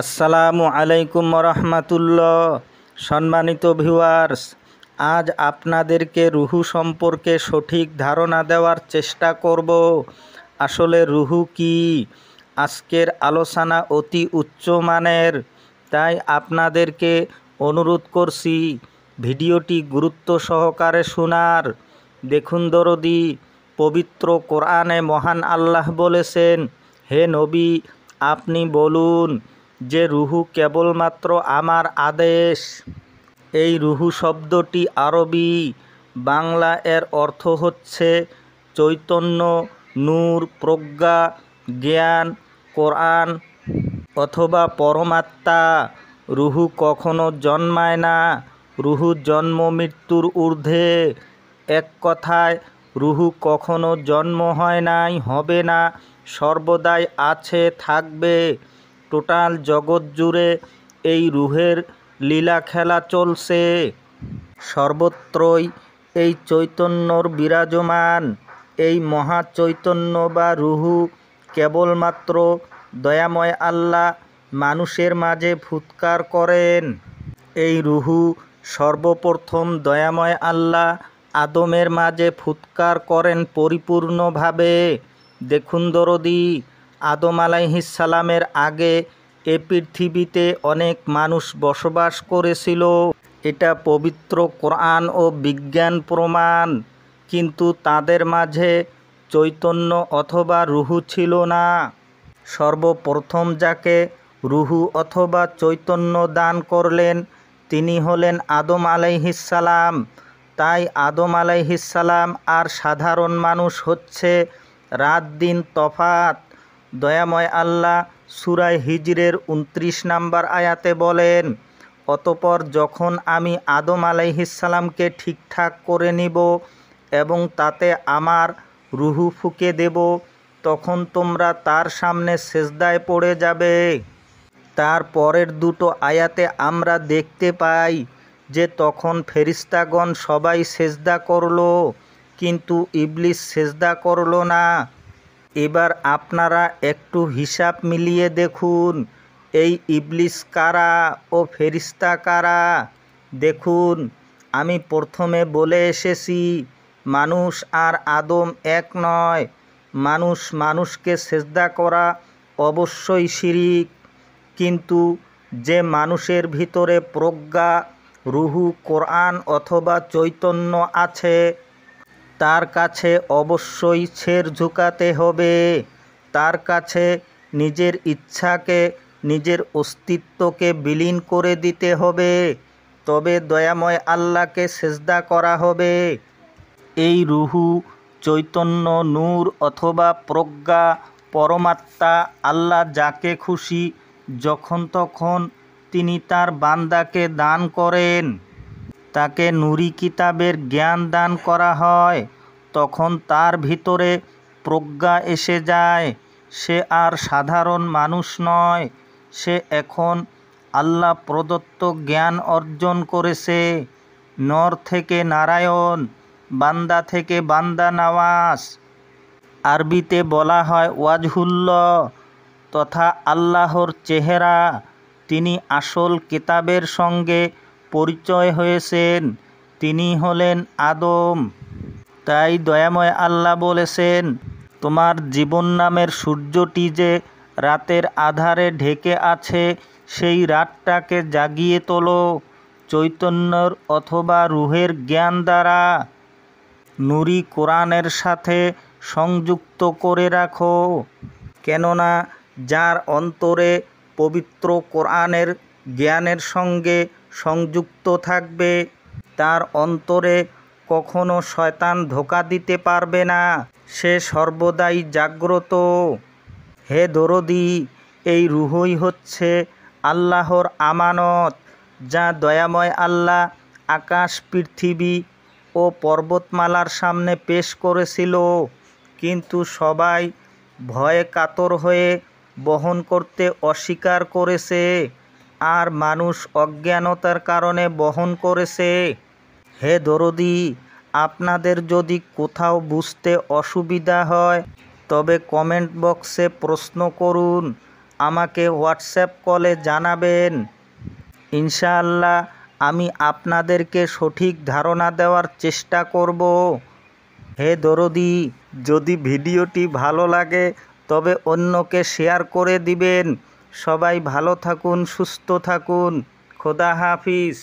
আসসালামু আলাইকুম রহমাতুল্লাহ। সম্মানিত ভিউয়ার্স, আজ আপনাদেরকে রুহু সম্পর্কে সঠিক ধারণা দেওয়ার চেষ্টা করব। আসলে রুহু কি? আজকের আলোচনা অতি উচ্চমানের, তাই আপনাদেরকে অনুরোধ করছি ভিডিওটি গুরুত্ব সহকারে শোনার। দেখুন দরদি, পবিত্র কোরআনে মহান আল্লাহ বলেছেন, হে নবী, আপনি বলুন যে রুহু কেবলমাত্র আমার আদেশ। এই রুহু শব্দটি আরবি, বাংলা এর অর্থ হচ্ছে চৈতন্য, নূর, প্রজ্ঞা, জ্ঞান, কোরআন অথবা পরমাত্মা। রুহু কখনো জন্মায় না, রুহু জন্ম মৃত্যুর ঊর্ধ্বে। এক কথায়, রুহু কখনো জন্ম হয় নাই, হবে না, সর্বদাই আছে, থাকবে। টোটাল জগৎ জুড়ে এই রুহের লীলা খেলা চলছে। সর্বত্রই এই চৈতন্যর বিরাজমান। এই মহা চৈতন্য বা রুহু কেবলমাত্র দয়াময় আল্লাহ মানুষের মাঝে ফুৎকার করেন। এই রুহু সর্বপ্রথম দয়াময় আল্লাহ আদমের মাঝে ফুৎকার করেন পরিপূর্ণভাবে। দেখুন দরদি, আদম আলাইহিসসালামের আগে এ পৃথিবীতে অনেক মানুষ বসবাস করেছিল। এটা পবিত্র কোরআন ও বিজ্ঞান প্রমাণ। কিন্তু তাদের মাঝে চৈতন্য অথবা রুহু ছিল না। সর্বপ্রথম যাকে রুহু অথবা চৈতন্য দান করলেন তিনি হলেন আদম আলাইহিসসালাম। তাই আদম আলাইহিসসালাম আর সাধারণ মানুষ হচ্ছে রাত দিন তফাত। দয়াময় আল্লাহ সূরা হিজরের ২৯ নম্বর আয়াতে বলেন, অতঃপর যখন আমি আদম আলাইহিসসালামকে ঠিকঠাক করে নিব এবং তাতে আমার রুহু ফুঁকে দেব, তখন তোমরা তার সামনে সেজদায় পড়ে যাবে। তার পরের দুটো আয়াতে আমরা দেখতে পাই যে তখন ফেরেশতাগণ সবাই সেজদা করল, কিন্তু ইবলিস সেজদা করল না। এবার আপনারা একটু হিসাব মিলিয়ে দেখুন, এই ইবলিস কারা ও ফেরেশতা কারা। দেখুন, আমি প্রথমে বলে এসেছি, মানুষ আর আদম এক নয়। মানুষকে সেজদা করা অবশ্যই শিরিক। কিন্তু যে মানুষের ভিতরে প্রজ্ঞা, রুহু, কোরআন অথবা চৈতন্য আছে, তার কাছে অবশ্যই ছেড় ঝুঁকাতে হবে। তার কাছে নিজের ইচ্ছাকে, নিজের অস্তিত্বকে বিলীন করে দিতে হবে, তবে দয়াময় আল্লাহকে সেজদা করা হবে। এই রুহু, চৈতন্য, নূর অথবা প্রজ্ঞা, পরমাত্মা আল্লাহ যাকে খুশি যখন তখন তিনি তার বান্দাকে দান করেন। তাকে নুরি কিতাবের জ্ঞান দান করা হয়, তখন তার ভিতরে প্রজ্ঞা এসে যায়। সে আর সাধারণ মানুষ নয়, সে এখন আল্লাহ প্রদত্ত জ্ঞান অর্জন করেছে। নর থেকে নারায়ণ, বান্দা থেকে বান্দা নওয়াজ। আরবিতে বলা হয় ওয়াজহুল্লাহ, তথা আল্লাহর চেহারা। তিনি আসল কিতাবের সঙ্গে পরিচয় হয়েছেন, তিনি হলেন আদম। তাই দয়াময় আল্লাহ বলেছেন, তোমার জীবন নামের সূর্যটি যে রাতের আধারে ঢেকে আছে, সেই রাতটাকে জাগিয়ে তোলো চৈতন্যর অথবা রুহের জ্ঞান দ্বারা। নুরি কোরআনের সাথে সংযুক্ত করে রাখো, কেননা যার অন্তরে পবিত্র কোরআনের জ্ঞানের সঙ্গে সংযুক্ত থাকবে, তার অন্তরে কখনো শয়তান ধোঁকা দিতে পারবে না। সে সর্বদাই জাগ্রত। হে দরদি, এই রুহুই হচ্ছে আল্লাহর আমানত, যা দয়াময় আল্লাহ আকাশ, পৃথিবী ও পর্বতমালার সামনে পেশ করেছিল। কিন্তু সবাই ভয়ে কাতর হয়ে বহন করতে অস্বীকার করেছে, আর মানুষ অজ্ঞানতার কারণে বহন করেছে। হে দরদি, আপনাদের যদি কোথাও বুঝতে অসুবিধা হয় তবে কমেন্ট বক্সে প্রশ্ন করুন, আমাকে হোয়াটসঅ্যাপ কলে জানাবেন। ইনশাআল্লাহ আমি আপনাদেরকে সঠিক ধারণা দেওয়ার চেষ্টা করব। হে দরদি, যদি ভিডিওটি ভালো লাগে তবে অন্যকে শেয়ার করে দিবেন। সবাই ভালো থাকুন, সুস্থ থাকুন। খোদা হাফিজ।